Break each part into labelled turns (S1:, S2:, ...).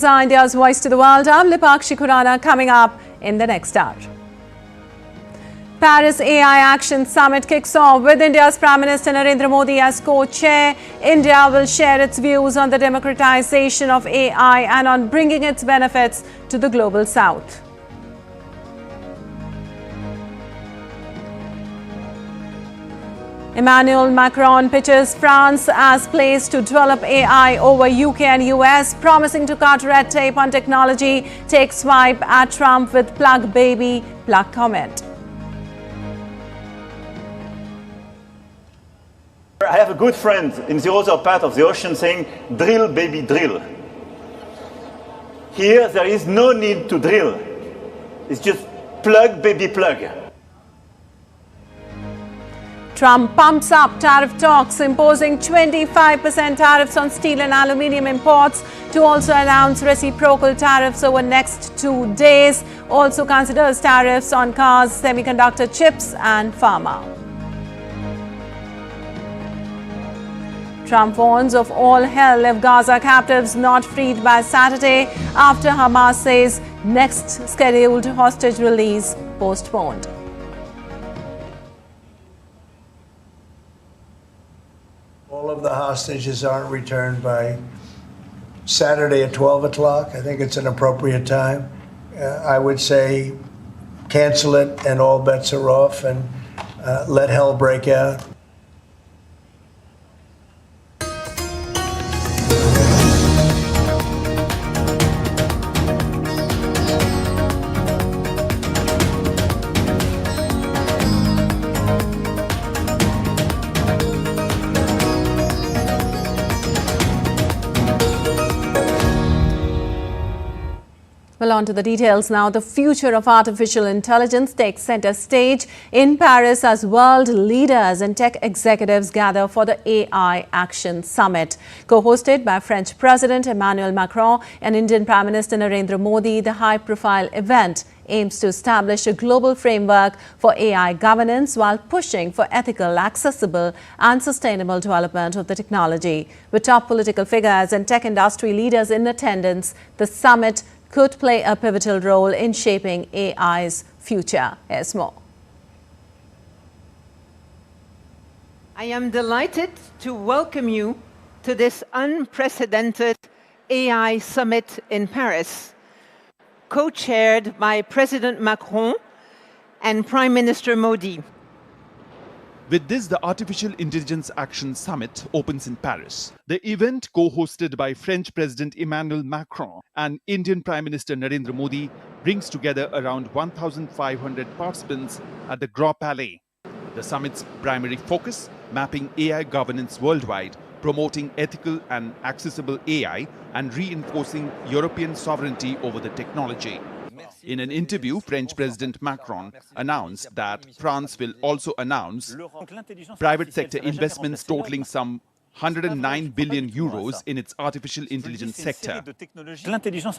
S1: India's voice to the world. I'm Lipakshi Khurana, coming up in the next hour. Paris AI Action Summit kicks off with India's Prime Minister Narendra Modi as co-chair. India will share its views on the democratization of AI and on bringing its benefits to the global south. Emmanuel Macron pitches France as place to develop AI over UK and US, promising to cut red tape on technology, takes swipe at Trump with plug baby, plug comment.
S2: I have a good friend in the other part of the ocean saying, drill baby drill. Here there is no need to drill. It's just plug baby plug.
S1: Trump pumps up tariff talks, imposing 25% tariffs on steel and aluminium imports, to also announce reciprocal tariffs over next 2 days. Also considers tariffs on cars, semiconductor chips and pharma. Trump warns of all hell if Gaza captives not freed by Saturday, after Hamas says next scheduled hostage release postponed.
S3: All of the hostages aren't returned by Saturday at 12 o'clock. I think it's an appropriate time. I would say cancel it and all bets are off, and let hell break out.
S1: Well, on to the details now. The future of artificial intelligence takes center stage in Paris as world leaders and tech executives gather for the AI Action Summit. Co-hosted by French President Emmanuel Macron and Indian Prime Minister Narendra Modi, the high-profile event aims to establish a global framework for AI governance while pushing for ethical, accessible and sustainable development of the technology. With top political figures and tech industry leaders in attendance, the summit could play a pivotal role in shaping AI's future. Here's more.
S4: I am delighted to welcome you to this unprecedented AI summit in Paris, co-chaired by President Macron and Prime Minister Modi.
S5: With this, the Artificial Intelligence Action Summit opens in Paris. The event, co-hosted by French President Emmanuel Macron and Indian Prime Minister Narendra Modi, brings together around 1,500 participants at the Grand Palais. The summit's primary focus, mapping AI governance worldwide, promoting ethical and accessible AI, and reinforcing European sovereignty over the technology. In an interview, French President Macron announced that France will also announce private sector investments totaling some 109 billion euros in its artificial intelligence sector.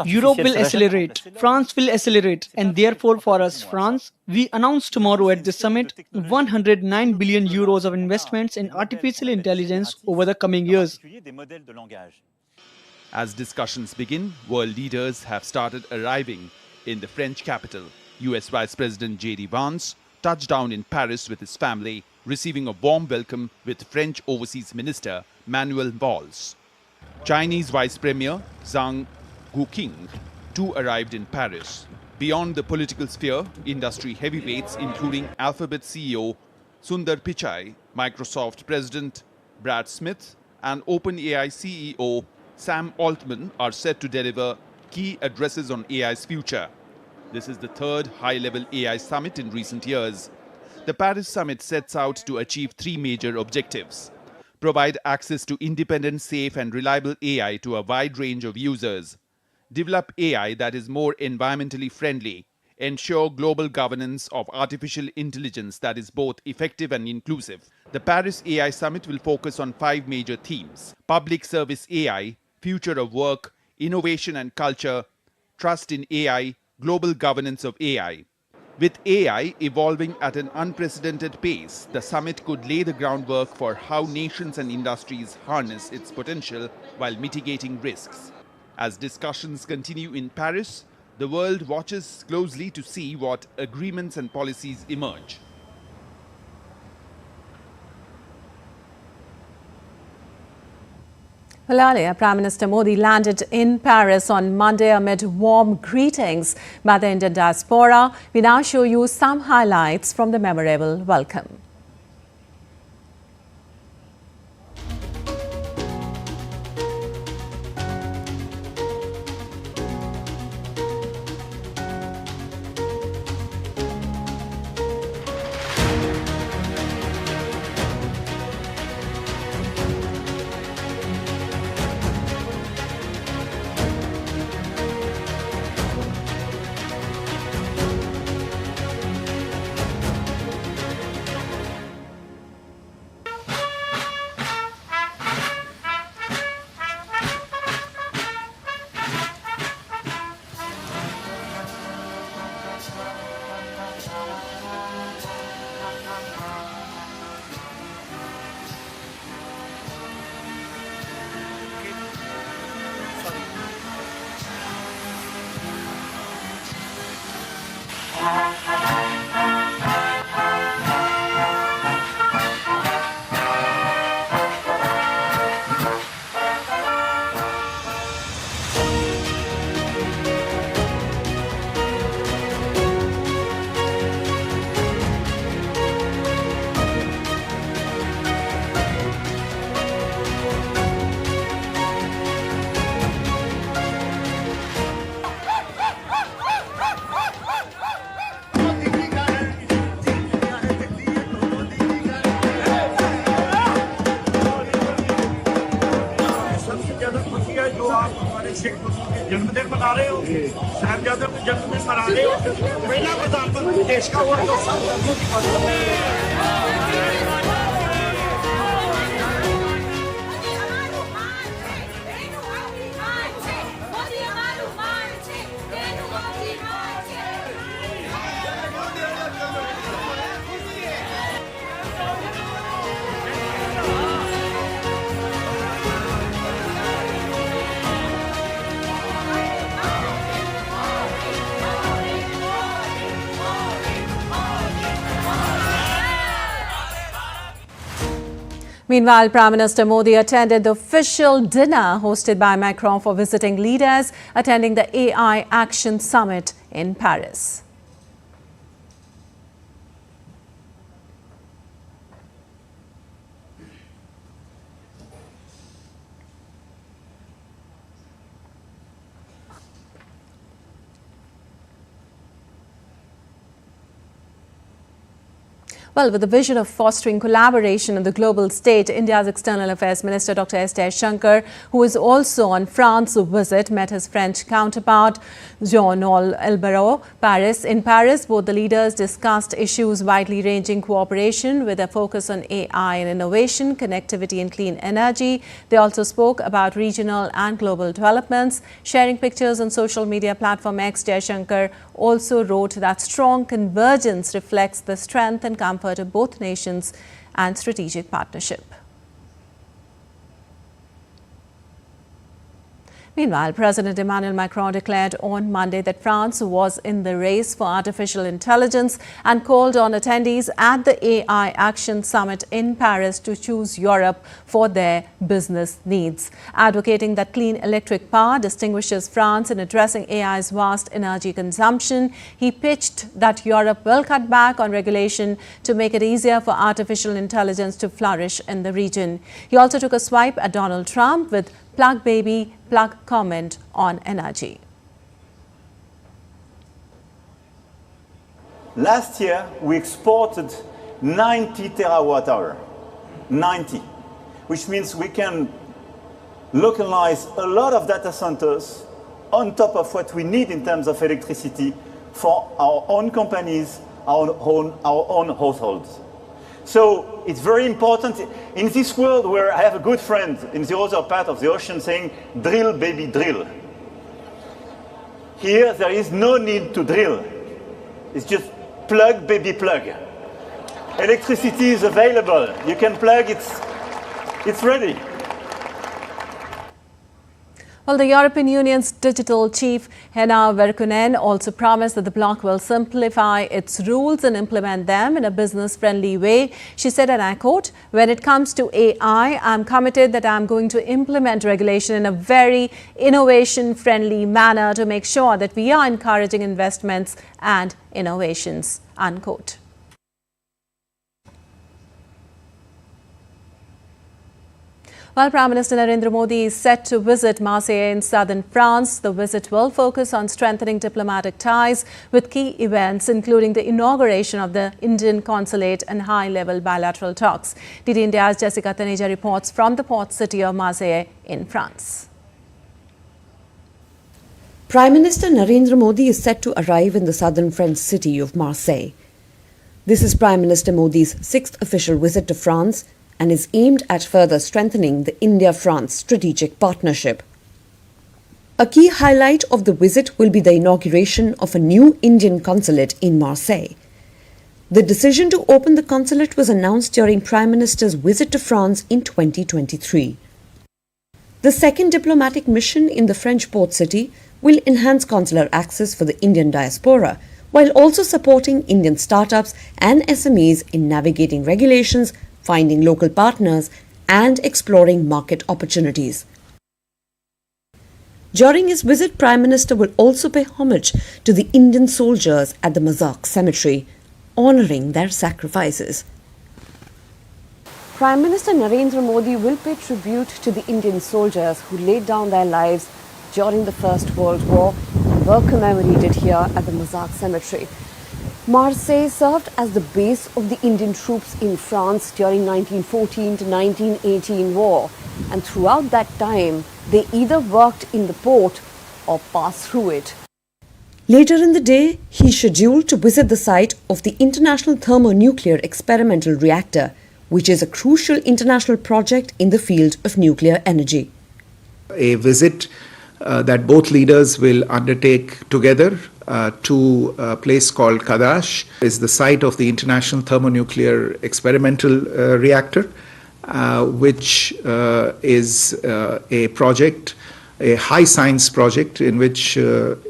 S6: Europe will accelerate, France will accelerate, and therefore for us, France, we announced tomorrow at the summit 109 billion euros of investments in artificial intelligence over the coming years.
S5: As discussions begin, world leaders have started arriving in the French capital. US Vice President J.D. Vance touched down in Paris with his family, receiving a warm welcome with French Overseas Minister Manuel Valls. Chinese Vice Premier Zhang Guoqing too arrived in Paris. Beyond the political sphere, industry heavyweights including Alphabet CEO Sundar Pichai, Microsoft President Brad Smith and OpenAI CEO Sam Altman are set to deliver key addresses on AI's future. This is the third high-level AI summit in recent years. The Paris summit sets out to achieve three major objectives: provide access to independent, safe and reliable AI to a wide range of users, develop AI that is more environmentally friendly, ensure global governance of artificial intelligence that is both effective and inclusive. The Paris AI summit will focus on 5 major themes: public service AI, future of work, innovation and culture, trust in AI, global governance of AI. With AI evolving at an unprecedented pace, the summit could lay the groundwork for how nations and industries harness its potential while mitigating risks. As discussions continue in Paris, the world watches closely to see what agreements and policies emerge.
S1: Well, earlier, Prime Minister Modi landed in Paris on Monday amid warm greetings by the Indian diaspora. We now show you some highlights from the memorable welcome.
S7: जन्मदिन मना रहे हो साहबजादों के जन्मदिन मना रहे हो पहला प्रधानमंत्री देश का हुआ तो सब धर्मों की
S1: Meanwhile, Prime Minister Modi attended the official dinner hosted by Macron for visiting leaders attending the AI Action Summit in Paris. Well, with the vision of fostering collaboration in the global stage, India's External Affairs Minister Dr. S. Jaishankar, who is also on France's visit, met his French counterpart Jean-Noël Elbarot Paris. In Paris, both the leaders discussed issues widely ranging cooperation with a focus on AI and innovation, connectivity and clean energy. They also spoke about regional and global developments. Sharing pictures on social media platform X, Jaishankar also wrote that strong convergence reflects the strength and comfort of both nations and strategic partnership. Meanwhile, President Emmanuel Macron declared on Monday that France was in the race for artificial intelligence and called on attendees at the AI Action Summit in Paris to choose Europe for their business needs. Advocating that clean electric power distinguishes France in addressing AI's vast energy consumption, he pitched that Europe will cut back on regulation to make it easier for artificial intelligence to flourish in the region. He also took a swipe at Donald Trump with "Plug baby, plug" comment on energy.
S2: Last year, we exported 90 terawatt-hour, 90, which means we can localize a lot of data centers on top of what we need in terms of electricity for our own companies, our own households. So it's very important in this world where I have a good friend in the other part of the ocean saying, drill, baby, drill. Here, there is no need to drill. It's just plug, baby, plug. Electricity is available. You can plug, it's ready.
S1: Well, the European Union's digital chief, Henna Virkkunen, also promised that the bloc will simplify its rules and implement them in a business-friendly way. She said, and I quote, "When it comes to AI, I'm committed that I'm going to implement regulation in a very innovation-friendly manner to make sure that we are encouraging investments and innovations," unquote. While Prime Minister Narendra Modi is set to visit Marseille in southern France, the visit will focus on strengthening diplomatic ties with key events, including the inauguration of the Indian consulate and high-level bilateral talks. DD India's Jessica Taneja reports from the port city of Marseille in France.
S8: Prime Minister Narendra Modi is set to arrive in the southern French city of Marseille. This is Prime Minister Modi's sixth official visit to France and is aimed at further strengthening the India-France strategic partnership. A key highlight of the visit will be the inauguration of a new Indian consulate in Marseille. The decision to open the consulate was announced during Prime Minister's visit to France in 2023. The second diplomatic mission in the French port city will enhance consular access for the Indian diaspora, while also supporting Indian startups and SMEs in navigating regulations, finding local partners, and exploring market opportunities. During his visit, Prime Minister will also pay homage to the Indian soldiers at the Mazak cemetery, honouring their sacrifices. Prime Minister Narendra Modi will pay tribute to the Indian soldiers who laid down their lives during the First World War and were commemorated here at the Mazak cemetery. Marseille served as the base of the Indian troops in France during 1914 to 1918 war, and throughout that time they either worked in the port or passed through it. Later in the day, he is scheduled to visit the site of the International Thermonuclear Experimental Reactor, which is a crucial international project in the field of nuclear energy.
S9: A visit that both leaders will undertake together to a place called Kadash, is the site of the International Thermonuclear Experimental Reactor, which is a project, a high science project in which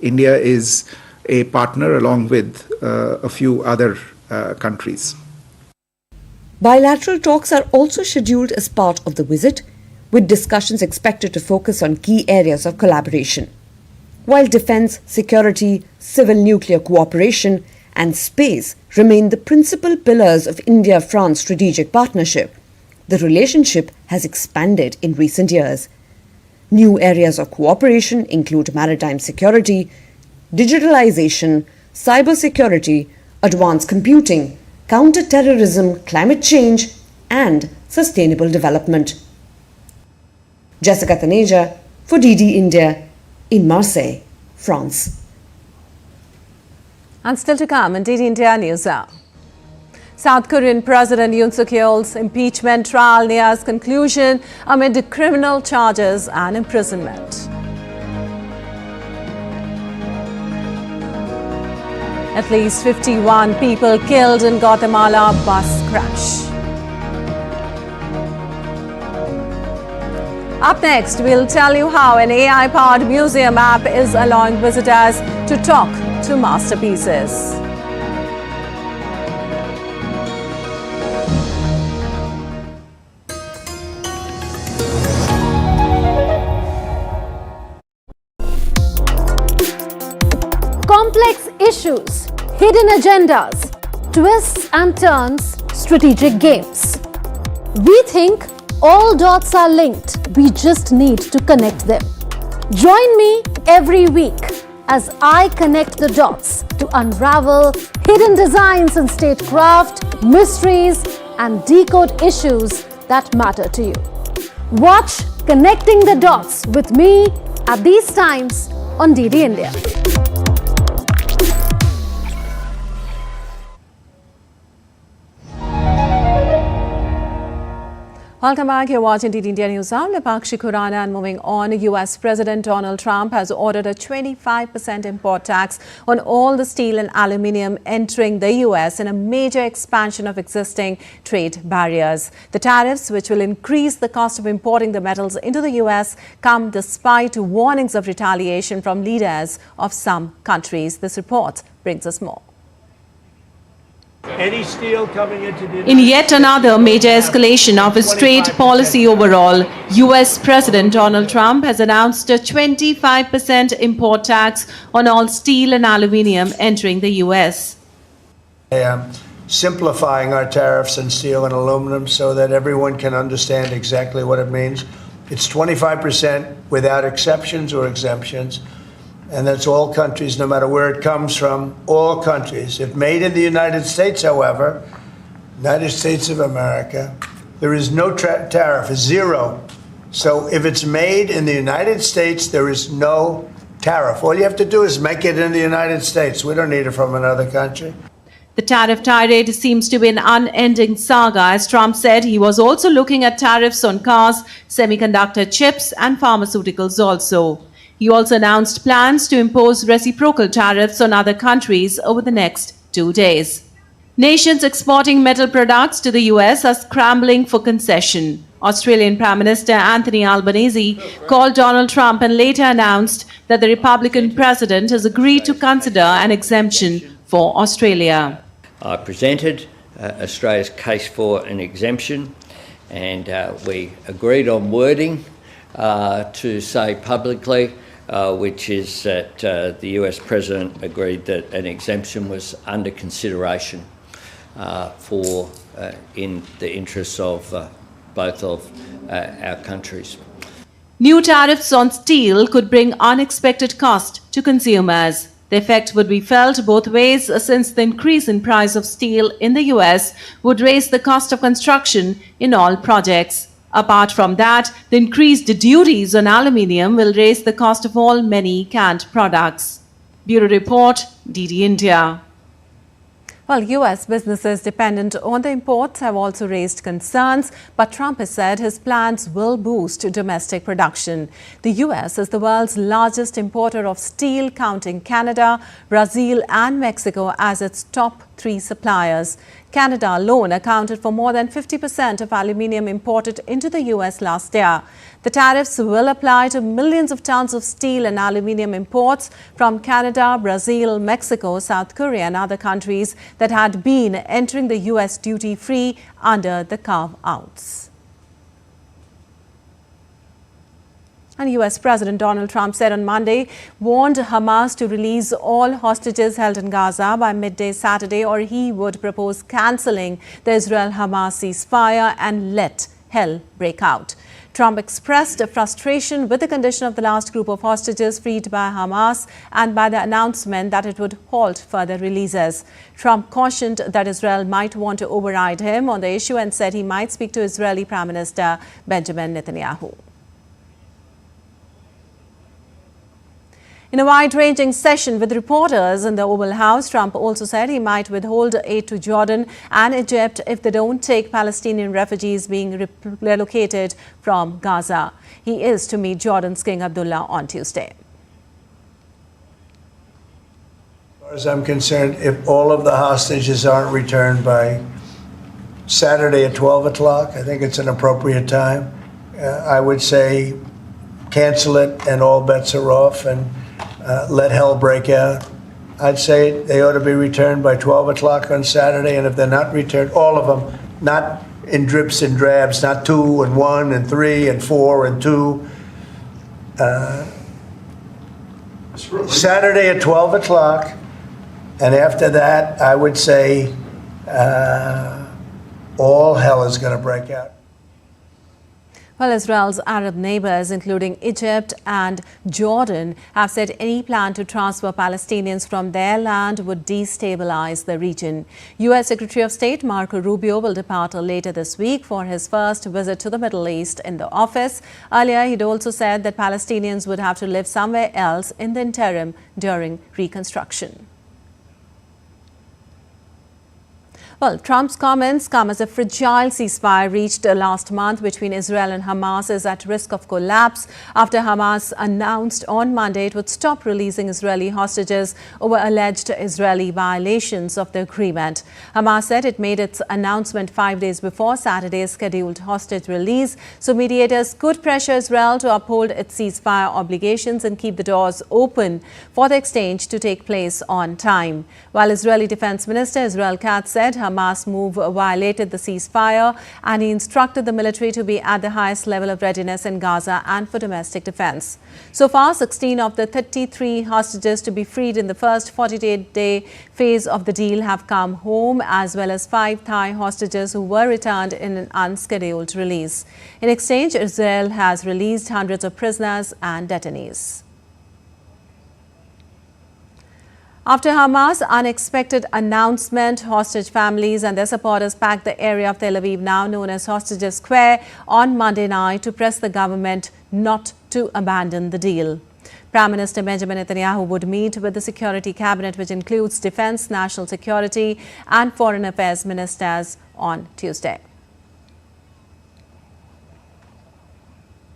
S9: India is a partner along with a few other countries.
S8: Bilateral talks are also scheduled as part of the visit, with discussions expected to focus on key areas of collaboration. While defence, security, civil nuclear cooperation and space remain the principal pillars of India-France strategic partnership, the relationship has expanded in recent years. New areas of cooperation include maritime security, digitalization, cybersecurity, advanced computing, counter-terrorism, climate change and sustainable development. Jessica Taneja for DD India in Marseille, France.
S1: And still to come in DD India News Hour. South Korean President Yoon Suk-yeol's impeachment trial nears conclusion amid criminal charges and imprisonment. At least 51 people killed in Guatemala bus crash. Up next, we'll tell you how an AI-powered museum app is allowing visitors to talk to masterpieces.
S10: Complex issues, hidden agendas, twists and turns, strategic games. We think all dots are linked. We just need to connect them. Join me every week as I connect the dots to unravel hidden designs in statecraft, mysteries, and decode issues that matter to you. Watch Connecting the Dots with me at these times on DD India.
S1: Welcome back. You're watching DD India News. I'm Napakshi Khurana, and moving on, US President Donald Trump has ordered a 25% import tax on all the steel and aluminium entering the US in a major expansion of existing trade barriers. The tariffs, which will increase the cost of importing the metals into the US, come despite warnings of retaliation from leaders of some countries. This report brings us more.
S3: Any steel coming into the
S1: In yet another major escalation of his trade policy overall, US President Donald Trump has announced a 25% import tax on all steel and aluminium entering the US.
S3: Simplifying our tariffs on steel and aluminum so that everyone can understand exactly what it means. It's 25% without exceptions or exemptions. And that's all countries, no matter where it comes from, all countries. If made in the United States, however, United States of America, there is no tariff, it's zero. So if it's made in the United States, there is no tariff. All you have to do is make it in the United States. We don't need it from another country.
S1: The tariff tirade seems to be an unending saga, as Trump said he was also looking at tariffs on cars, semiconductor chips, and pharmaceuticals also. He also announced plans to impose reciprocal tariffs on other countries over the next 2 days. Nations exporting metal products to the US are scrambling for concession. Australian Prime Minister Anthony Albanese called Donald Trump and later announced that the Republican president has agreed to consider an exemption for Australia.
S11: I presented Australia's case for an exemption, and we agreed on wording to say publicly which is that the US President agreed that an exemption was under consideration in the interests of both of our countries.
S1: New tariffs on steel could bring unexpected cost to consumers. The effect would be felt both ways, since the increase in price of steel in the US would raise the cost of construction in all projects. Apart from that, the increased duties on aluminium will raise the cost of all many canned products. Bureau Report, DD India. Well, US businesses dependent on the imports have also raised concerns, but Trump has said his plans will boost domestic production. The US is the world's largest importer of steel, counting Canada, Brazil and Mexico as its top 3 suppliers. Canada alone accounted for more than 50% of aluminium imported into the US last year. The tariffs will apply to millions of tons of steel and aluminium imports from Canada, Brazil, Mexico, South Korea and other countries that had been entering the US duty-free under the carve-outs. And US President Donald Trump said on Monday, warned Hamas to release all hostages held in Gaza by midday Saturday, or he would propose cancelling the Israel-Hamas ceasefire and let hell break out. Trump expressed frustration with the condition of the last group of hostages freed by Hamas and by the announcement that it would halt further releases. Trump cautioned that Israel might want to override him on the issue and said he might speak to Israeli Prime Minister Benjamin Netanyahu. In a wide-ranging session with reporters in the Oval House, Trump also said he might withhold aid to Jordan and Egypt if they don't take Palestinian refugees being relocated from Gaza. He is to meet Jordan's King Abdullah on Tuesday.
S3: As far as I'm concerned, if all of the hostages aren't returned by Saturday at 12 o'clock, I think it's an appropriate time. I would say cancel it and all bets are off, and let hell break out. I'd say they ought to be returned by 12 o'clock on Saturday, and if they're not returned, all of them, not in drips and drabs, not 2 and 1 and 3 and 4 and 2. Saturday at 12 o'clock, and after that, I would say all hell is going to break out.
S1: Well, Israel's Arab neighbors, including Egypt and Jordan, have said any plan to transfer Palestinians from their land would destabilize the region. U.S. Secretary of State Marco Rubio will depart later this week for his first visit to the Middle East in the office. Earlier, he'd also said that Palestinians would have to live somewhere else in the interim during reconstruction. Well, Trump's comments come as a fragile ceasefire reached last month between Israel and Hamas is at risk of collapse after Hamas announced on Monday it would stop releasing Israeli hostages over alleged Israeli violations of the agreement. Hamas said it made its announcement 5 days before Saturday's scheduled hostage release, so mediators could pressure Israel to uphold its ceasefire obligations and keep the doors open for the exchange to take place on time. While Israeli Defense Minister Israel Katz said Hamas' move violated the ceasefire and he instructed the military to be at the highest level of readiness in Gaza and for domestic defense. So far, 16 of the 33 hostages to be freed in the first 48-day phase of the deal have come home, as well as 5 Thai hostages who were returned in an unscheduled release. In exchange, Israel has released hundreds of prisoners and detainees. After Hamas' unexpected announcement, hostage families and their supporters packed the area of Tel Aviv, now known as Hostages Square, on Monday night to press the government not to abandon the deal. Prime Minister Benjamin Netanyahu would meet with the Security Cabinet, which includes Defense, National Security and Foreign Affairs ministers, on Tuesday.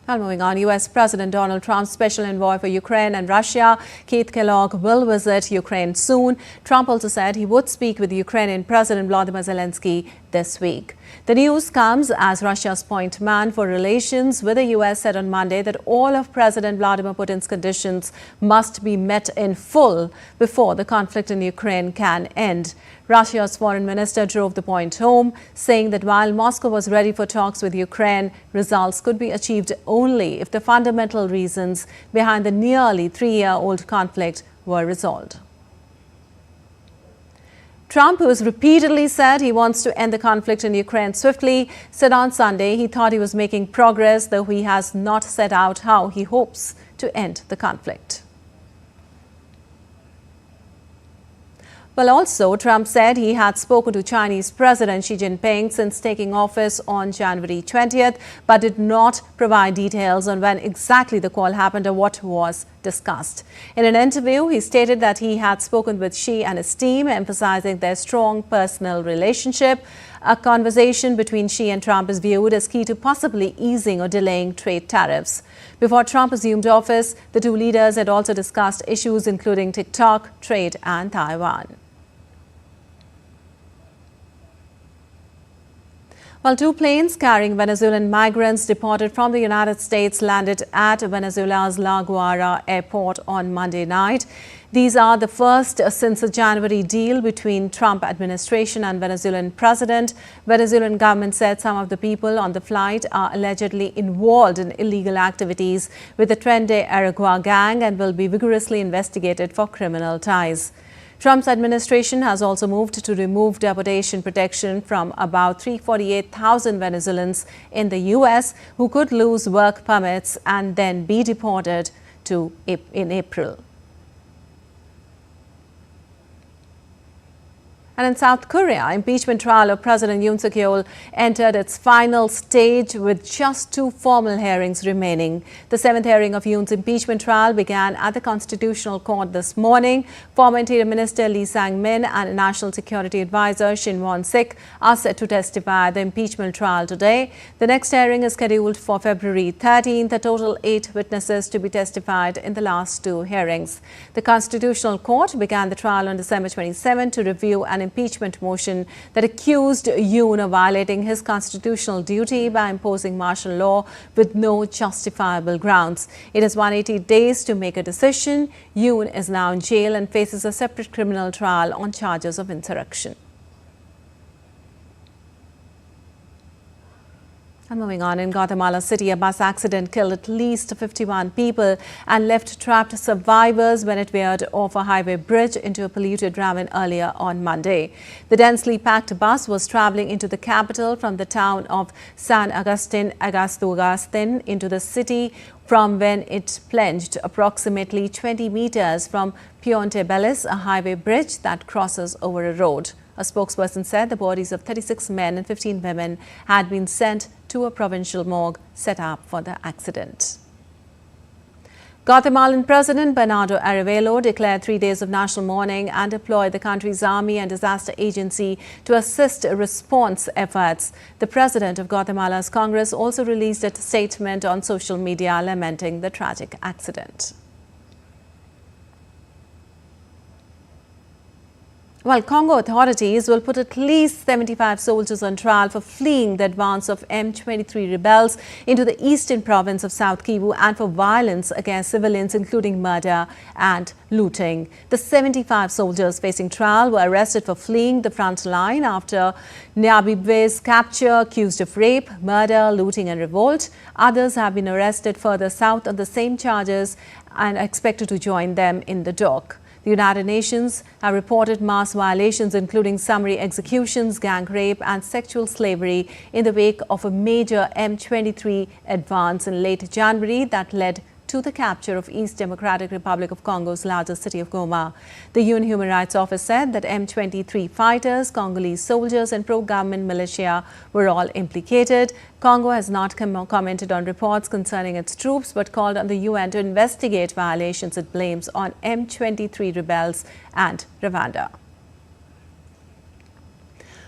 S1: Now moving on, U.S. President Donald Trump's special envoy for Ukraine and Russia, Keith Kellogg, will visit Ukraine soon. Trump also said he would speak with Ukrainian President Volodymyr Zelensky this week. The news comes as Russia's point man for relations with the U.S. said on Monday that all of President Vladimir Putin's conditions must be met in full before the conflict in Ukraine can end. Russia's foreign minister drove the point home, saying that while Moscow was ready for talks with Ukraine, results could be achieved only if the fundamental reasons behind the nearly 3-year-old conflict were resolved. Trump, who has repeatedly said he wants to end the conflict in Ukraine swiftly, said on Sunday he thought he was making progress, though he has not set out how he hopes to end the conflict. Well, also, Trump said he had spoken to Chinese President Xi Jinping since taking office on January 20th, but did not provide details on when exactly the call happened or what was discussed. In an interview, he stated that he had spoken with Xi and his team, emphasizing their strong personal relationship. A conversation between Xi and Trump is viewed as key to possibly easing or delaying trade tariffs. Before Trump assumed office, the two leaders had also discussed issues including TikTok, trade and Taiwan. Well, 2 planes carrying Venezuelan migrants deported from the United States landed at Venezuela's La Guaira airport on Monday night. These are the first since a January deal between Trump administration and Venezuelan president. Venezuelan government said some of the people on the flight are allegedly involved in illegal activities with the Tren de Aragua gang and will be vigorously investigated for criminal ties. Trump's administration has also moved to remove deportation protection from about 348,000 Venezuelans in the U.S. who could lose work permits and then be deported in April. And in South Korea, impeachment trial of President Yoon Suk-yeol entered its final stage with just 2 formal hearings remaining. The 7th hearing of Yoon's impeachment trial began at the Constitutional Court this morning. Former Interior Minister Lee Sang-min and National Security Advisor Shin Won-sik are set to testify at the impeachment trial today. The next hearing is scheduled for February 13th. A total 8 witnesses to be testified in the last 2 hearings. The Constitutional Court began the trial on December 27 to review an impeachment motion that accused Yoon of violating his constitutional duty by imposing martial law with no justifiable grounds. It has 180 days to make a decision. Yoon is now in jail and faces a separate criminal trial on charges of insurrection. And moving on, in Guatemala City, a bus accident killed at least 51 people and left trapped survivors when it veered off a highway bridge into a polluted ravine earlier on Monday. The densely packed bus was traveling into the capital from the town of San Agustin into the city from when it plunged approximately 20 meters from Puente Bellis, a highway bridge that crosses over a road. A spokesperson said the bodies of 36 men and 15 women had been sent to a provincial morgue set up for the accident. Guatemalan President Bernardo Arévalo declared 3 days of national mourning and deployed the country's army and disaster agency to assist response efforts. The president of Guatemala's Congress also released a statement on social media lamenting the tragic accident. Well, Congo authorities will put at least 75 soldiers on trial for fleeing the advance of M23 rebels into the eastern province of South Kivu and for violence against civilians, including murder and looting. The 75 soldiers facing trial were arrested for fleeing the front line after Nyabibwe's capture, accused of rape, murder, looting and revolt. Others have been arrested further south on the same charges and are expected to join them in the dock. The United Nations have reported mass violations, including summary executions, gang rape and sexual slavery in the wake of a major M23 advance in late January that led to the capture of East Democratic Republic of Congo's largest city of Goma. The UN Human Rights Office said that M23 fighters, Congolese soldiers and pro-government militia were all implicated. Congo has not commented on reports concerning its troops but called on the UN to investigate violations it blames on M23 rebels and Rwanda.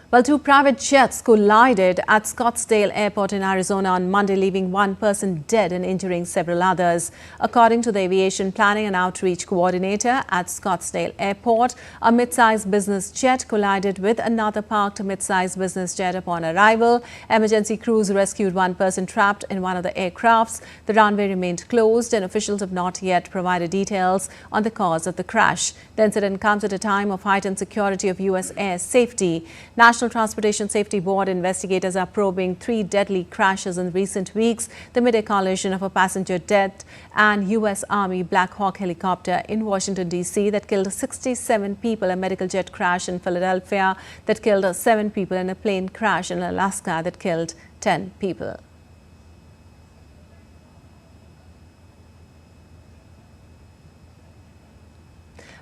S1: Well, 2 private jets collided at Scottsdale Airport in Arizona on Monday, leaving 1 person dead and injuring several others. According to the Aviation Planning and Outreach Coordinator at Scottsdale Airport, a mid-sized business jet collided with another parked mid-sized business jet upon arrival. Emergency crews rescued 1 person trapped in one of the aircrafts. The runway remained closed and officials have not yet provided details on the cause of the crash. The incident comes at a time of heightened security of U.S. air safety. National Transportation Safety Board investigators are probing 3 deadly crashes in recent weeks, the mid-air collision of a passenger jet and U.S. Army Black Hawk helicopter in Washington, D.C. that killed 67 people, a medical jet crash in Philadelphia that killed 7 people, and a plane crash in Alaska that killed 10 people.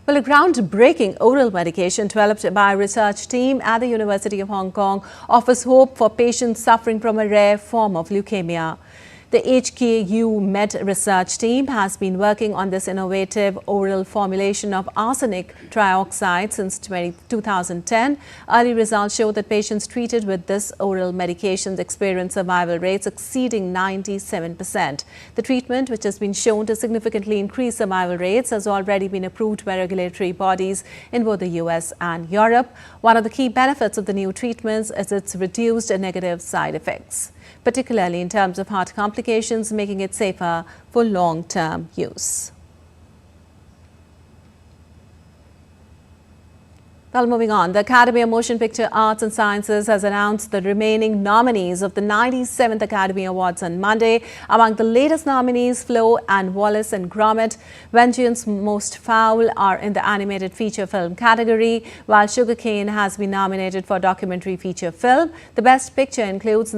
S1: Well, a groundbreaking oral medication developed by a research team at the University of Hong Kong offers hope for patients suffering from a rare form of leukemia. The HKU Med research team has been working on this innovative oral formulation of arsenic trioxide since 2010. Early results show that patients treated with this oral medication experience survival rates exceeding 97%. The treatment, which has been shown to significantly increase survival rates, has already been approved by regulatory bodies in both the US and Europe. One of the key benefits of the new treatments is its reduced negative side effects, particularly in terms of heart complications, making it safer for long-term use. Well, moving on, the Academy of Motion Picture Arts and Sciences has announced the remaining nominees of the 97th Academy Awards on Monday. Among the latest nominees, Flo and Wallace and Gromit, Vengeance Most Foul are in the animated feature film category, while Sugarcane has been nominated for documentary feature film. The Best Picture includes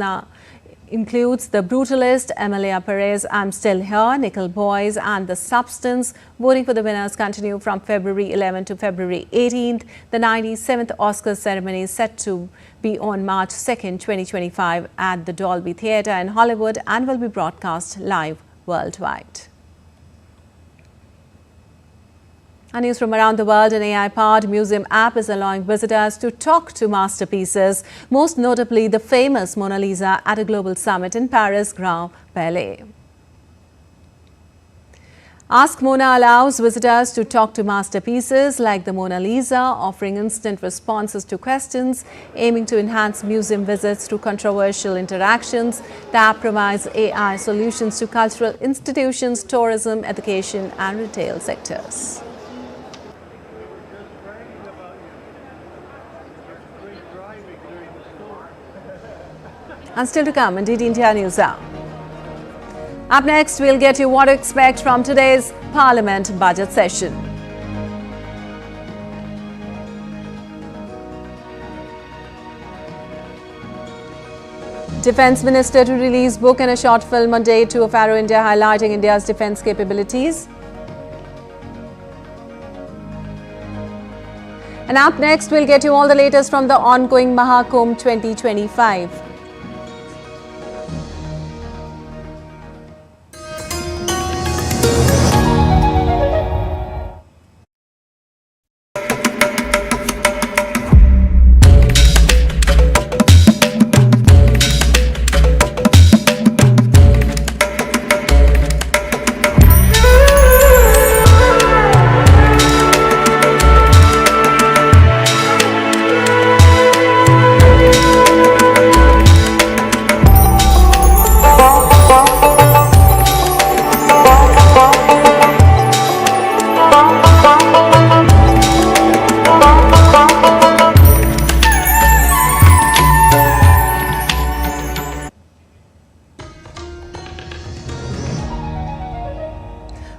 S1: The Brutalist, Emilia Perez, I'm Still Here, Nickel Boys and The Substance. Voting for the winners continue from February 11 to February 18th. The 97th Oscars ceremony is set to be on March 2nd, 2025 at the Dolby Theatre in Hollywood and will be broadcast live worldwide. And news from around the world, an AI-powered museum app is allowing visitors to talk to masterpieces, most notably the famous Mona Lisa at a global summit in Paris, Grand Palais. Ask Mona allows visitors to talk to masterpieces like the Mona Lisa, offering instant responses to questions, aiming to enhance museum visits through controversial interactions. The app provides AI solutions to cultural institutions, tourism, education and retail sectors. And still to come in DD India News Hour. Up next, we'll get you what to expect from today's Parliament budget session. Defence Minister to release book and a short film on Day 2 of Aero India highlighting India's defence capabilities. And up next, we'll get you all the latest from the ongoing Mahakumbh 2025.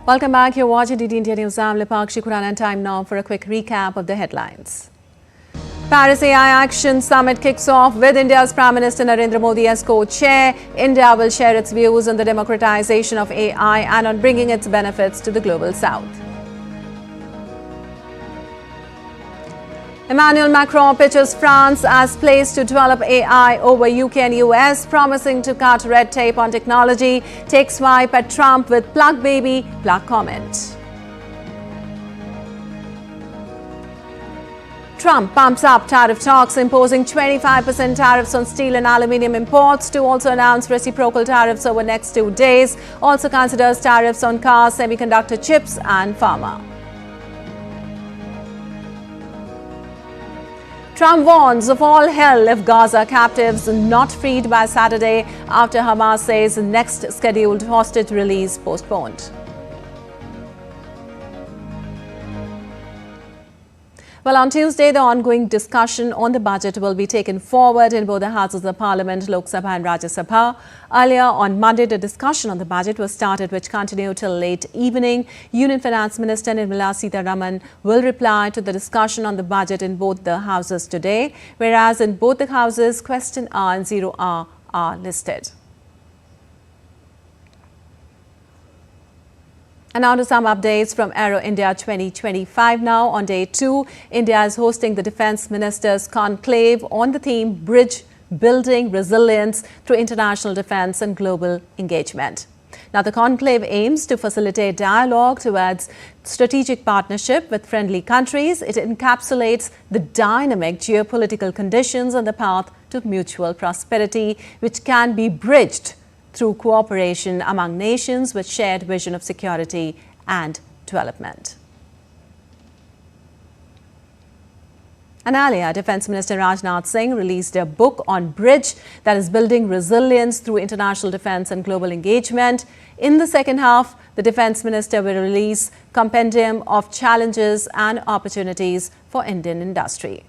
S1: Welcome back. You're watching DD India News. I'm Lipakshi Khurana, and time now for a quick recap of the headlines. Paris AI Action Summit kicks off with India's Prime Minister Narendra Modi as co-chair. India will share its views on the democratization of AI and on bringing its benefits to the global south. Emmanuel Macron pitches France as place to develop AI over UK and US, promising to cut red tape on technology. Takes swipe at Trump with "plug baby, plug" comment. Trump pumps up tariff talks, imposing 25% tariffs on steel and aluminium imports, to also announce reciprocal tariffs over next 2 days. Also considers tariffs on cars, semiconductor chips and pharma. Trump warns of all hell if Gaza captives not freed by Saturday, after Hamas says next scheduled hostage release postponed. Well, on Tuesday, the ongoing discussion on the budget will be taken forward in both the houses of Parliament, Lok Sabha and Rajya Sabha. Earlier on Monday, the discussion on the budget was started, which continued till late evening. Union Finance Minister Nirmala Sitharaman will reply to the discussion on the budget in both the houses today, whereas in both the houses, question R and 0R are listed. And now to some updates from Aero India 2025 now. On day 2, India is hosting the Defence Ministers' Conclave on the theme Bridge Building Resilience through International Defence and Global Engagement. Now, the conclave aims to facilitate dialogue towards strategic partnership with friendly countries. It encapsulates the dynamic geopolitical conditions on the path to mutual prosperity, which can be bridged through cooperation among nations with shared vision of security and development. And earlier, Defence Minister Rajnath Singh released a book on Bridge, that is building resilience through international defence and global engagement. In the second half, the Defence Minister will release Compendium of Challenges and Opportunities for Indian Industry.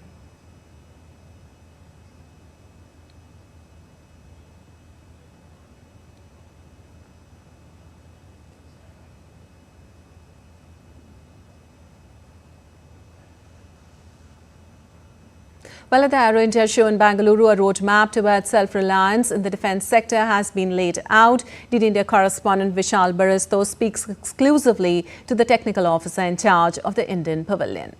S1: Well, at the Aero India show in Bangalore, a roadmap towards self-reliance in the defence sector has been laid out. DD India correspondent Vishal Baristo speaks exclusively to the technical officer in charge of the Indian Pavilion.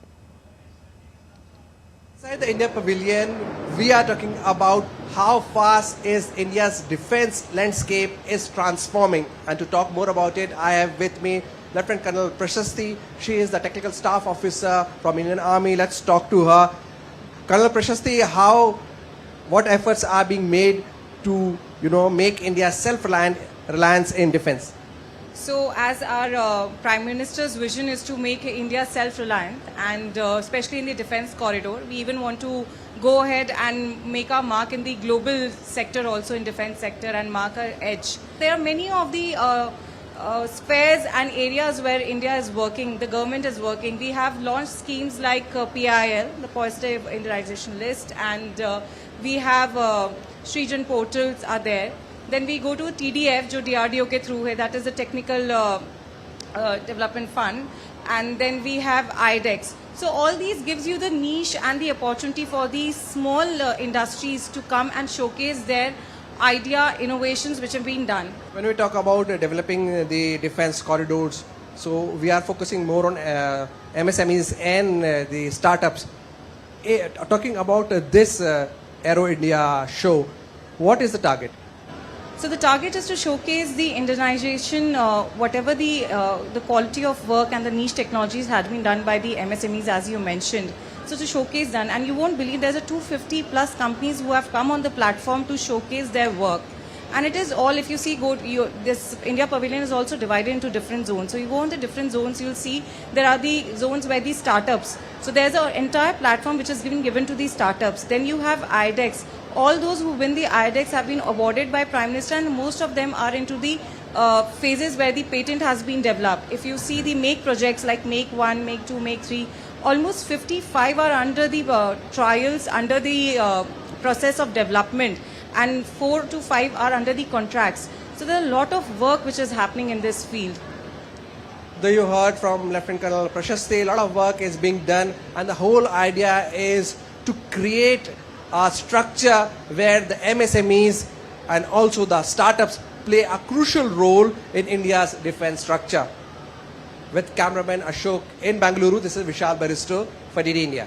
S12: Inside the India Pavilion, we are talking about how fast is India's defence landscape is transforming. And to talk more about it, I have with me Lieutenant Colonel Prashasti. She is the technical staff officer from Indian Army. Let's talk to her. Colonel Prashasti, what efforts are being made to, make India self-reliant in defence?
S13: So, as our Prime Minister's vision is to make India self-reliant, and especially in the defence corridor, we even want to go ahead and make our mark in the global sector, also in defence sector, and mark our edge. There are many of the spheres and areas where India is working, the government is working. We have launched schemes like PIL, the Positive Indianization List, and we have Srijan portals are there. Then we go to TDF, जो DRDO के through है, that is the Technical Development Fund, and then we have IDEX. So all these gives you the niche and the opportunity for these small industries to come and showcase their idea, innovations which have been done.
S12: When we talk about developing the defense corridors, so we are focusing more on MSMEs and the startups. Talking about this Aero India show, what is the target?
S13: So the target is to showcase the Indianization, whatever the quality of work and the niche technologies had been done by the MSMEs, as you mentioned. So to showcase that, and you won't believe there's a 250 plus companies who have come on the platform to showcase their work. And it is all, if you see, this India Pavilion is also divided into different zones. So you go on the different zones, you'll see there are the zones where the startups. So there's an entire platform which is given to these startups. Then you have IDEX. All those who win the IDEX have been awarded by Prime Minister, and most of them are into the phases where the patent has been developed. If you see the MAKE projects like MAKE 1, MAKE 2, MAKE 3, almost 55 are under the trials, under the process of development, and 4 to 5 are under the contracts. So there are a lot of work which is happening in this field.
S12: Though you heard from Lieutenant Colonel Prashasti, a lot of work is being done, and the whole idea is to create a structure where the MSMEs and also the startups play a crucial role in India's defense structure. With cameraman Ashok in Bangalore, this is Vishal Baristo for DD India.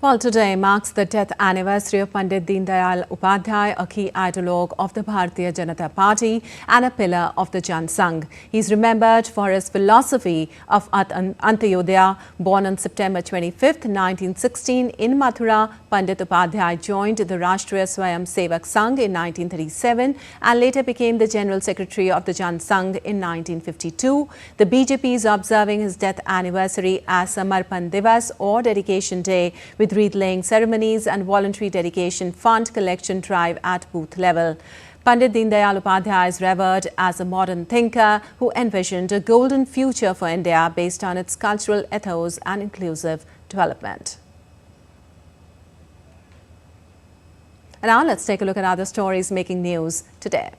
S1: Well, today marks the death anniversary of Pandit Deen Dayal Upadhyay, a key ideologue of the Bharatiya Janata Party and a pillar of the Jan Sangh. He is remembered for his philosophy of Antayodaya. Born on September 25, 1916 in Mathura, Pandit Upadhyay joined the Rashtriya Swayam Sevak Sangh in 1937 and later became the General Secretary of the Jan Sangh in 1952. The BJP is observing his death anniversary as Samarpan Divas or Dedication Day, with wreath-laying ceremonies and voluntary dedication fund collection drive at booth level. Pandit Deen Dayal Upadhyay is revered as a modern thinker who envisioned a golden future for India based on its cultural ethos and inclusive development. And now let's take a look at other stories making news today.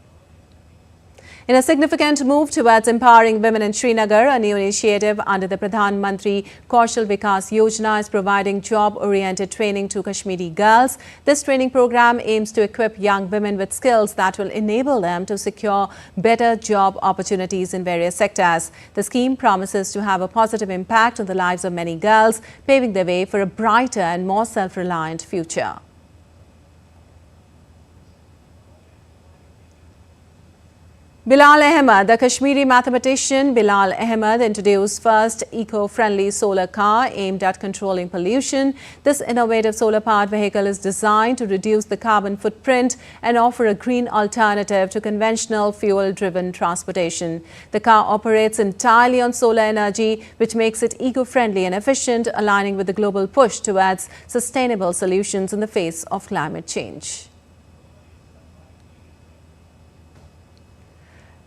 S1: In a significant move towards empowering women in Srinagar, a new initiative under the Pradhan Mantri Kaushal Vikas Yojana is providing job-oriented training to Kashmiri girls. This training program aims to equip young women with skills that will enable them to secure better job opportunities in various sectors. The scheme promises to have a positive impact on the lives of many girls, paving the way for a brighter and more self-reliant future. Bilal Ahmed, the Kashmiri mathematician Bilal Ahmed, introduced first eco-friendly solar car aimed at controlling pollution. This innovative solar-powered vehicle is designed to reduce the carbon footprint and offer a green alternative to conventional fuel-driven transportation. The car operates entirely on solar energy, which makes it eco-friendly and efficient, aligning with the global push towards sustainable solutions in the face of climate change.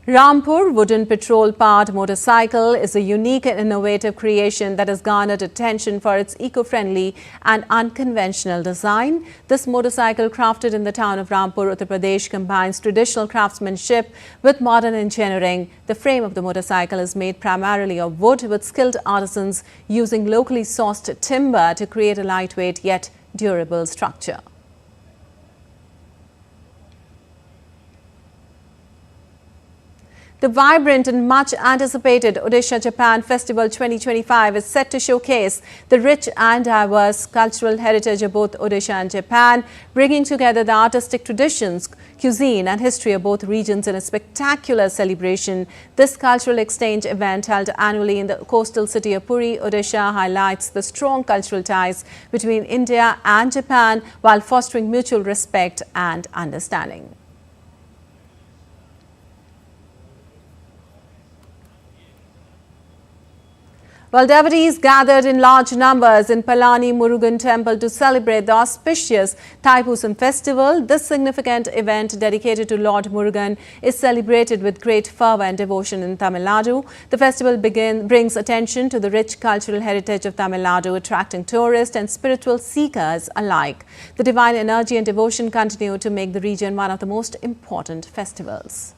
S1: Rampur wooden petrol-powered motorcycle is a unique and innovative creation that has garnered attention for its eco-friendly and unconventional design. This motorcycle, crafted in the town of Rampur, Uttar Pradesh, combines traditional craftsmanship with modern engineering. The frame of the motorcycle is made primarily of wood, with skilled artisans using locally sourced timber to create a lightweight yet durable structure. The vibrant and much anticipated Odisha Japan Festival 2025 is set to showcase the rich and diverse cultural heritage of both Odisha and Japan, bringing together the artistic traditions, cuisine and history of both regions in a spectacular celebration. This cultural exchange event, held annually in the coastal city of Puri, Odisha, highlights the strong cultural ties between India and Japan while fostering mutual respect and understanding. Well, devotees gathered in large numbers in Palani Murugan temple to celebrate the auspicious Thaipusam festival. This significant event dedicated to Lord Murugan is celebrated with great fervour and devotion in Tamil Nadu. The festival brings attention to the rich cultural heritage of Tamil Nadu, attracting tourists and spiritual seekers alike. The divine energy and devotion continue to make the region one of the most important festivals.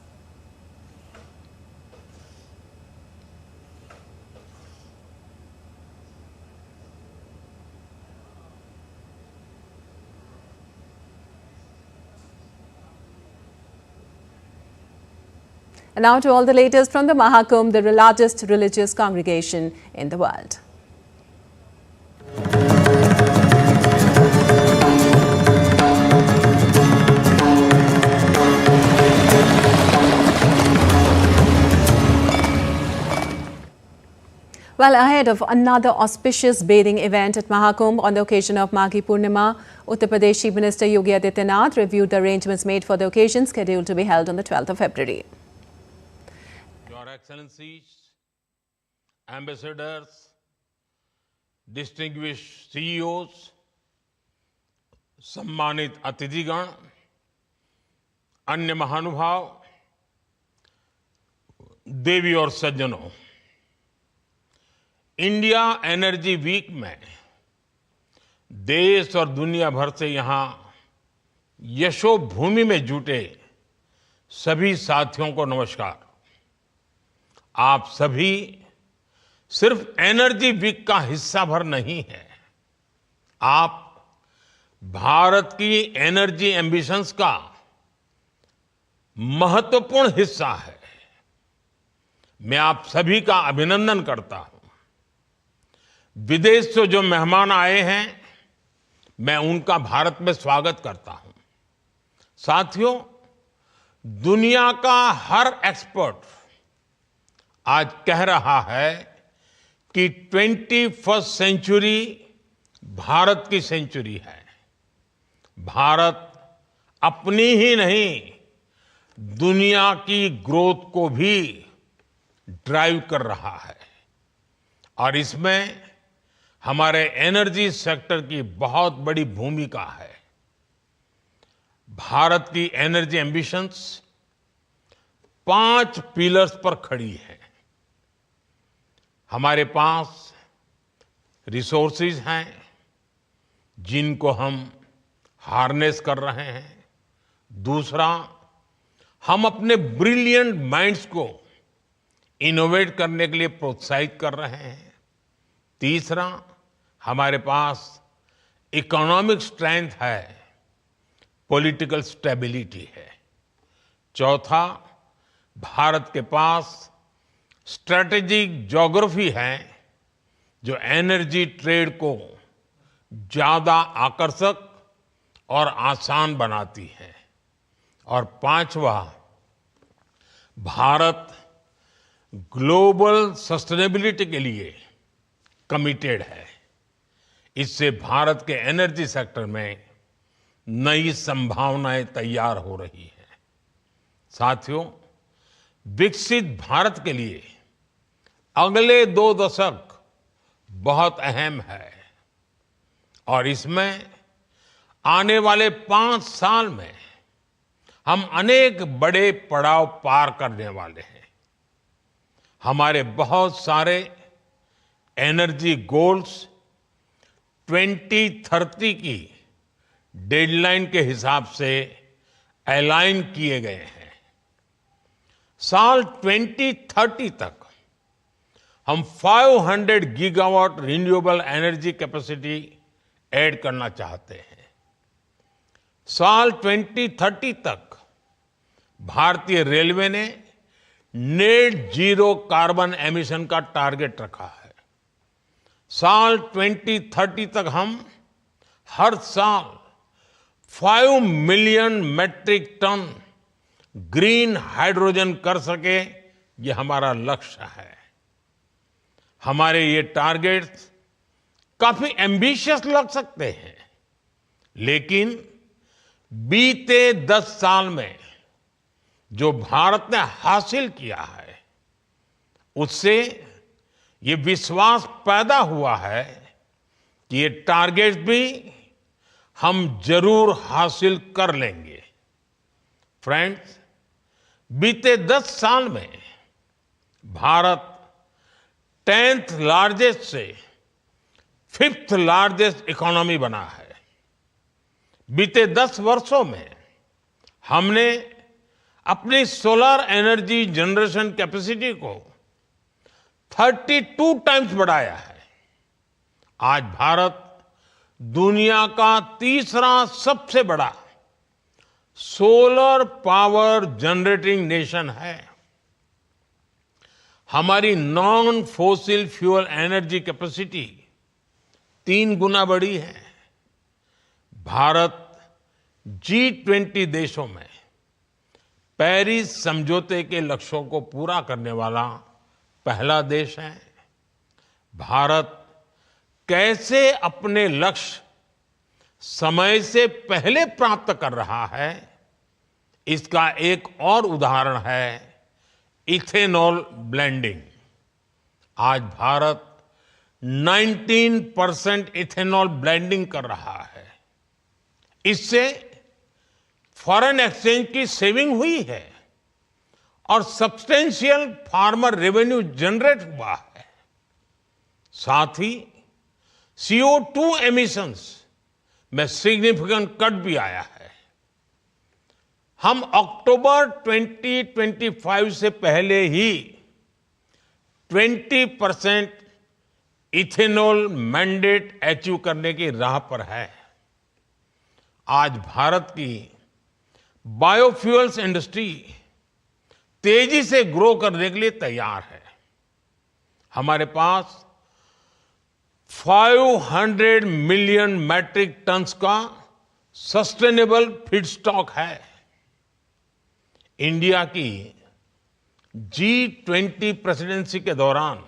S1: And now to all the latest from the Mahakumbh, the largest religious congregation in the world. Well, ahead of another auspicious bathing event at Mahakumbh on the occasion of Maghi Purnima, Uttar Pradesh Chief Minister Yogi Adityanath reviewed the arrangements made for the occasion, scheduled to be held on the 12th of February.
S14: Your Excellencies, Ambassadors, distinguished CEOs, सम्मानित अतिथिगण, अन्य महानुभाव, देवी और सज्जनों, India energy week में देश और दुनिया भर से यहाँ यशोभूमि में जुटे सभी साथियों को नमस्कार। आप सभी सिर्फ एनर्जी वीक का हिस्सा भर नहीं है, आप भारत की एनर्जी एम्बिशंस का महत्वपूर्ण हिस्सा है। मैं आप सभी का अभिनंदन करता हूं। विदेश से जो मेहमान आए हैं, मैं उनका भारत में स्वागत करता हूं। साथियों, दुनिया का हर एक्सपर्ट आज कह रहा है कि 21st सेंचुरी भारत की सेंचुरी है। भारत अपनी ही नहीं, दुनिया की ग्रोथ को भी ड्राइव कर रहा है और इसमें हमारे एनर्जी सेक्टर की बहुत बड़ी भूमिका है। भारत की एनर्जी एम्बिशंस 5 पिलर्स पर खड़ी है। हमारे पास रिसोर्सेज हैं जिनको हम हार्नेस कर रहे हैं। दूसरा, हम अपने ब्रिलियंट माइंड्स को इनोवेट करने के लिए प्रोत्साहित कर रहे हैं। तीसरा, हमारे पास इकोनॉमिक स्ट्रेंथ है, पॉलिटिकल स्टेबिलिटी है। चौथा, भारत के पास स्ट्रेटेजिक ज्योग्राफी है जो एनर्जी ट्रेड को ज्यादा आकर्षक और आसान बनाती है। और पांचवा, भारत ग्लोबल सस्टेनेबिलिटी के लिए कमिटेड है। इससे भारत के एनर्जी सेक्टर में नई संभावनाएं तैयार हो रही हैं। साथियों, विकसित भारत के लिए अगले 2 दशक बहुत अहम है और इसमें आने वाले 5 साल में हम अनेक बड़े पड़ाव पार करने वाले हैं। हमारे बहुत सारे एनर्जी गोल्स 2030 की डेडलाइन के हिसाब से अलाइन किए गए हैं। साल 2030 तक हम 500 gigawatt renewable energy capacity add करना चाहते हैं। साल 2030 तक भारतीय रेलवे ने नेट जीरो कार्बन एमिशन का टारगेट रखा है। साल 2030 तक हम हर साल 5 million metric ton green hydrogen कर सके, ये हमारा लक्ष्य है। हमारे ये टारगेट्स काफी एम्बिशियस लग सकते हैं, लेकिन बीते 10 साल में जो भारत ने हासिल किया है, उससे ये विश्वास पैदा हुआ है कि ये टारगेट्स भी हम जरूर हासिल कर लेंगे। फ्रेंड्स, बीते 10 साल में भारत 10th लार्जेस्ट से 5th लार्जेस्ट इकोनॉमी बना है। बीते 10 वर्षों में हमने अपनी सोलर एनर्जी जनरेशन कैपेसिटी को 32 टाइम्स बढ़ाया है। आज भारत दुनिया का तीसरा सबसे बड़ा सोलर पावर जनरेटिंग नेशन है। हमारी non fossil fuel energy capacity 3 गुना बढ़ी है। भारत G20 देशों में पेरिस समझौते के लक्ष्यों को पूरा करने वाला पहला देश है। भारत कैसे अपने लक्ष्य समय से पहले प्राप्त कर रहा है, इसका एक और उदाहरण है इथेनॉल ब्लेंडिंग। आज भारत 19% इथेनॉल ब्लेंडिंग कर रहा है। इससे फॉरेन एक्सचेंज की सेविंग हुई है और सब्सटेंशियल फार्मर रेवेन्यू जनरेट हुआ है। साथ ही CO2 एमिशंस में सिग्निफिकेंट कट भी आया है। हम अक्टूबर 2025 से पहले ही 20% इथेनॉल मैंडेट अचीव करने की राह पर है। आज भारत की बायोफ्यूल्स इंडस्ट्री तेजी से ग्रो करने के लिए तैयार है। हमारे पास 500 मिलियन मैट्रिक टन्स का सस्टेनेबल फीडस्टॉक है। इंडिया की G20 प्रेसिडेंसी के दौरान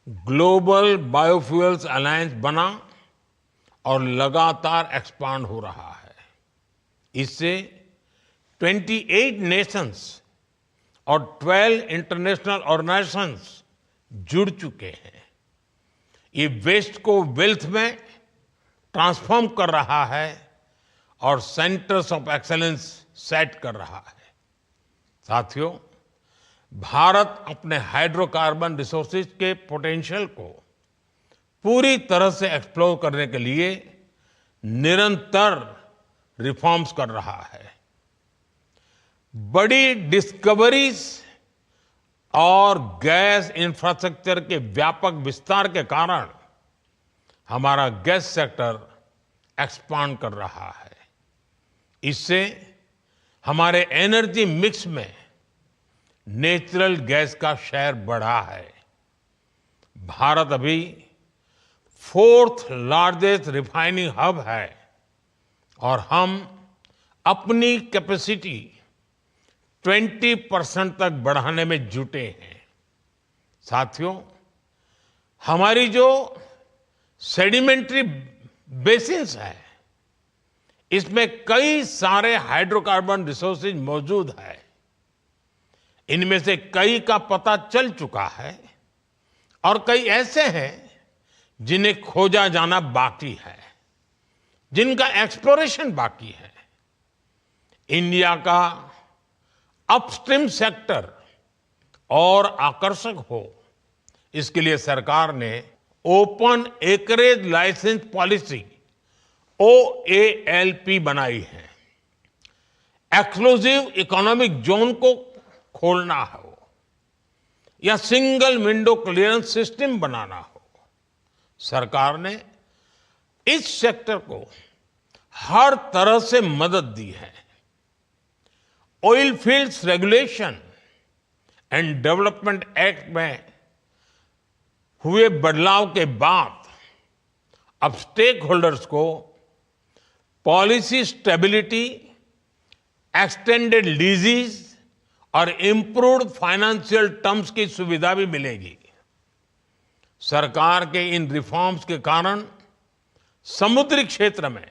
S14: ग्लोबल बायोफ्यूल्स अलायंस बना और लगातार एक्सपांड हो रहा है। इससे 28 नेशंस और 12 इंटरनेशनल ऑर्गेनाइजेशंस जुड़ चुके हैं। ये वेस्ट को वेल्थ में ट्रांसफॉर्म कर रहा है और सेंटर्स ऑफ एक्सेलेंस सेट कर रहा है। साथियों, भारत अपने हाइड्रोकार्बन रिसोर्सेज के पोटेंशियल को पूरी तरह से एक्सप्लोर करने के लिए निरंतर रिफॉर्म्स कर रहा है। बड़ी डिस्कवरीज और गैस इंफ्रास्ट्रक्चर के व्यापक विस्तार के कारण हमारा गैस सेक्टर एक्सपांड कर रहा है। इससे हमारे एनर्जी मिक्स में नेचुरल गैस का शेयर बढ़ा है। भारत अभी 4th लार्जेस्ट रिफाइनिंग हब है और हम अपनी कैपेसिटी 20% तक बढ़ाने में जुटे हैं। साथियों, हमारी जो सेडिमेंट्री बेसिन्स है, इसमें कई सारे हाइड्रोकार्बन रिसोर्सेज मौजूद है। इनमें से कई का पता चल चुका है और कई ऐसे हैं जिन्हें खोजा जाना बाकी है, जिनका एक्सप्लोरेशन बाकी है। इंडिया का अपस्ट्रीम सेक्टर और आकर्षक हो, इसके लिए सरकार ने open acreage licence policy OALP बनाई है। एक्सक्लूसिव इकोनॉमिक जोन को खोलना हो या सिंगल विंडो क्लियरेंस सिस्टम बनाना हो, सरकार ने इस सेक्टर को हर तरह से मदद दी है। Oil fields regulation and development act में हुए बदलाव के बाद अब स्टेक होल्डर्स को पॉलिसी स्टेबिलिटी, एक्सटेंडेड लीजेस और इंप्रूव्ड फाइनेंशियल टर्म्स की सुविधा भी मिलेगी। सरकार के इन रिफॉर्म्स के कारण समुद्री क्षेत्र में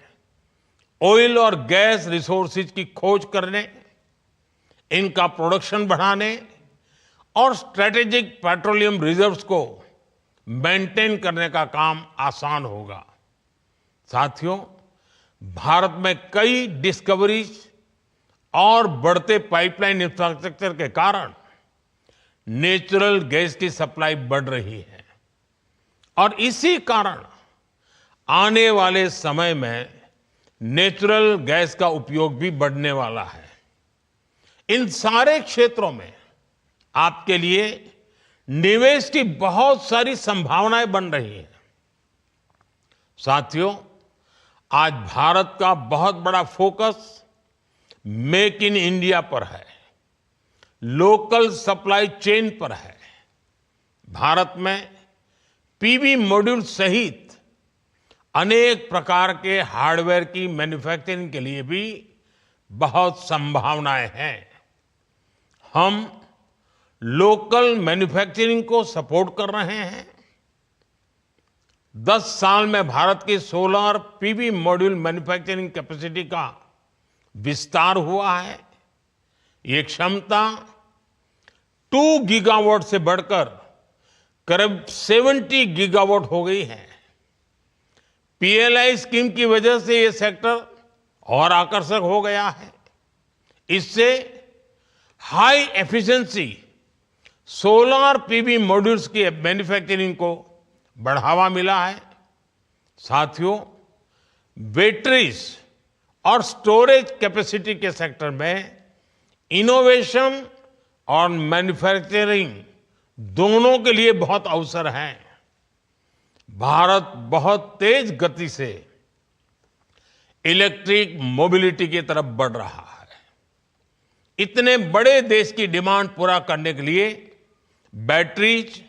S14: ऑयल और गैस रिसोर्सेज की खोज करने, इनका प्रोडक्शन बढ़ाने और स्ट्रेटेजिक पेट्रोलियम रिजर्व्स को मेंटेन करने का काम आसान होगा। साथियों, भारत में कई डिस्कवरीज और बढ़ते पाइपलाइन इंफ्रास्ट्रक्चर के कारण नेचुरल गैस की सप्लाई बढ़ रही है और इसी कारण आने वाले समय में नेचुरल गैस का उपयोग भी बढ़ने वाला है। इन सारे क्षेत्रों में आपके लिए निवेश की बहुत सारी संभावनाएं बन रही हैं। साथियों, आज भारत का बहुत बड़ा फोकस मेक इन इंडिया पर है, लोकल सप्लाई चेन पर है। भारत में पीवी मॉड्यूल सहित अनेक प्रकार के हार्डवेयर की मैन्युफैक्चरिंग के लिए भी बहुत संभावनाएं हैं। हम लोकल मैन्युफैक्चरिंग को सपोर्ट कर रहे हैं। 10 साल में भारत की solar PV module manufacturing capacity का विस्तार हुआ है। ये क्षमता 2 गीगावाट से बढ़कर करीब 70 गीगावाट हो गई है। PLI स्कीम की वजह से ये सेक्टर और आकर्षक हो गया है। इससे high efficiency solar PV modules की मैन्युफैक्चरिंग को बढ़ावा मिला है। साथियों, बैटरीज और स्टोरेज कैपेसिटी के सेक्टर में इनोवेशन और मैन्युफैक्चरिंग दोनों के लिए बहुत अवसर हैं। भारत बहुत तेज गति से इलेक्ट्रिक मोबिलिटी की तरफ बढ़ रहा है। इतने बड़े देश की डिमांड पूरा करने के लिए बैटरीज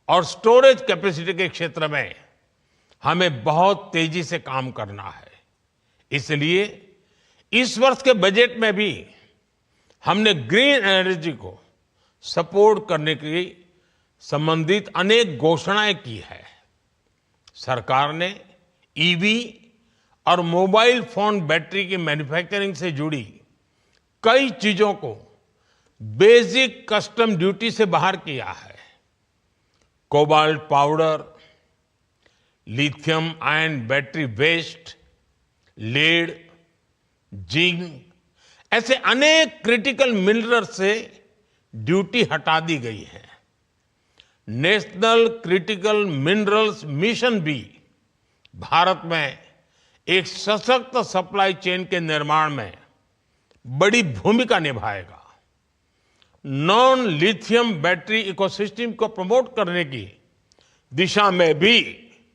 S14: और स्टोरेज कैपेसिटी के क्षेत्र में हमें बहुत तेजी से काम करना है। इसलिए इस वर्ष के बजट में भी हमने ग्रीन एनर्जी को सपोर्ट करने की संबंधित अनेक घोषणाएं की है। सरकार ने ईवी और मोबाइल फोन बैटरी की मैन्युफैक्चरिंग से जुड़ी कई चीजों को बेसिक कस्टम ड्यूटी से बाहर किया है। Cobalt powder, lithium ion battery waste, lead, zinc ऐसे अनेक क्रिटिकल मिनरल से ड्यूटी हटा दी गई है। नेशनल क्रिटिकल मिनरल्स मिशन भी भारत में एक सशक्त सप्लाई चेन के निर्माण में बड़ी भूमिका निभाएगा। नॉन लिथियम बैटरी इकोसिस्टम को प्रमोट करने की दिशा में भी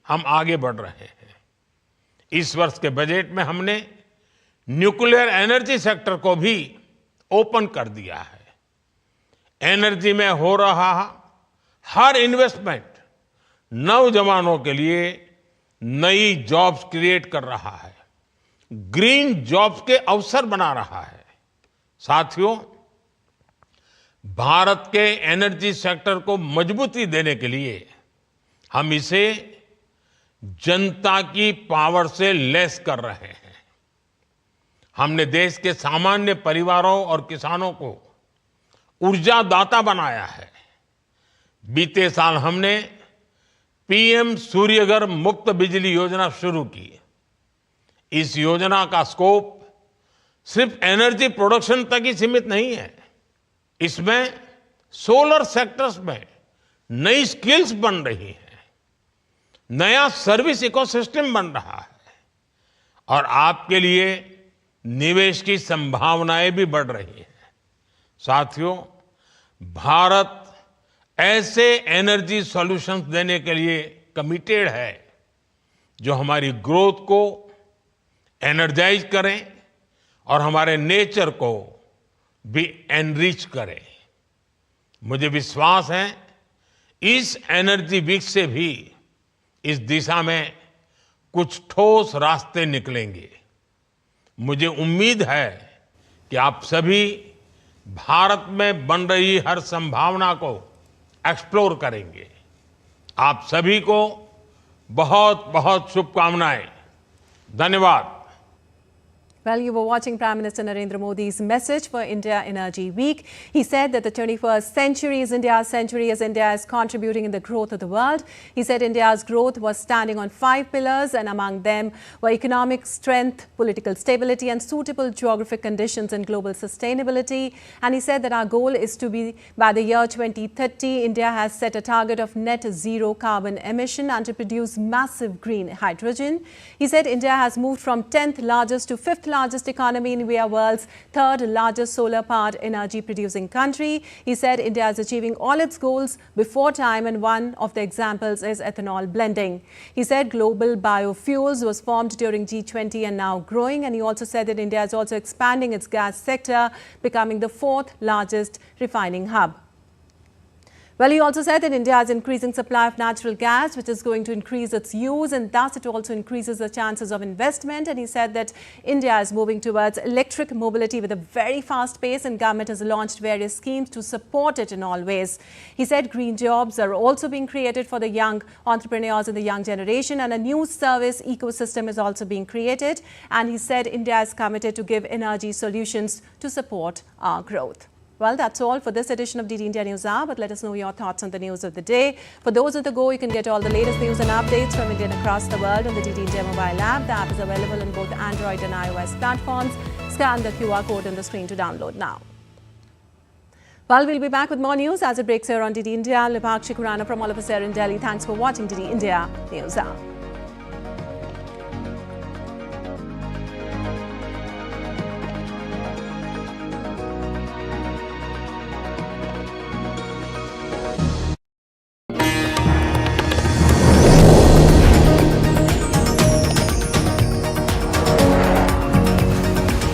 S14: हम आगे बढ़ रहे हैं। इस वर्ष के बजट में हमने न्यूक्लियर एनर्जी सेक्टर को भी ओपन कर दिया है। एनर्जी में हो रहा हर इन्वेस्टमेंट नौजवानों के लिए नई जॉब्स क्रिएट कर रहा है, ग्रीन जॉब्स के अवसर बना रहा है। साथियों, भारत के एनर्जी सेक्टर को मजबूती देने के लिए हम इसे जनता की पावर से लैस कर रहे हैं। हमने देश के सामान्य परिवारों और किसानों को ऊर्जा दाता बनाया है। बीते साल हमने पीएम सूर्यघर मुफ्त बिजली योजना शुरू की। इस योजना का स्कोप सिर्फ एनर्जी प्रोडक्शन तक ही सीमित नहीं है। इसमें सोलर सेक्टर्स में नई स्किल्स बन रही हैं, नया सर्विस इकोसिस्टम बन रहा है और आपके लिए निवेश की संभावनाएं भी बढ़ रही हैं। साथियों, भारत ऐसे एनर्जी सॉल्यूशंस देने के लिए कमिटेड है जो हमारी ग्रोथ को एनर्जाइज करें और हमारे नेचर को भी एनरिच करें। मुझे विश्वास है इस एनर्जी वीक से भी इस दिशा में कुछ ठोस रास्ते निकलेंगे। मुझे उम्मीद है कि आप सभी भारत में बन रही हर संभावना को एक्सप्लोर करेंगे। आप सभी को बहुत बहुत शुभकामनाएं। धन्यवाद।
S1: Well, you were watching Prime Minister Narendra Modi's message for India Energy Week. He said that the 21st century is India's century as India is contributing in the growth of the world. He said India's growth was standing on 5 pillars, and among them were economic strength, political stability and suitable geographic conditions and global sustainability. And he said that our goal is to be, by the year 2030, India has set a target of net zero carbon emission and to produce massive green hydrogen. He said India has moved from 10th largest to 5th largest economy and we are world's 3rd largest solar-powered energy-producing country. He said India is achieving all its goals before time, and one of the examples is ethanol blending. He said global biofuels was formed during G20 and now growing, and he also said that India is also expanding its gas sector, becoming the 4th largest refining hub. Well, he also said that India has increasing supply of natural gas, which is going to increase its use, and thus it also increases the chances of investment. And he said that India is moving towards electric mobility with a very fast pace, and government has launched various schemes to support it in all ways. He said green jobs are also being created for the young entrepreneurs and the young generation, and a new service ecosystem is also being created. And he said India is committed to give energy solutions to support our growth. Well, that's all for this edition of DD India News Hour, but let us know your thoughts on the news of the day. For those on the go, you can get all the latest news and updates from India and across the world on the DD India mobile app. The app is available on both Android and iOS platforms. Scan the QR code on the screen to download now. Well, we'll be back with more news as it breaks here on DD India. Lipakshi Kurana from all of us here in Delhi. Thanks for watching DD India News Hour.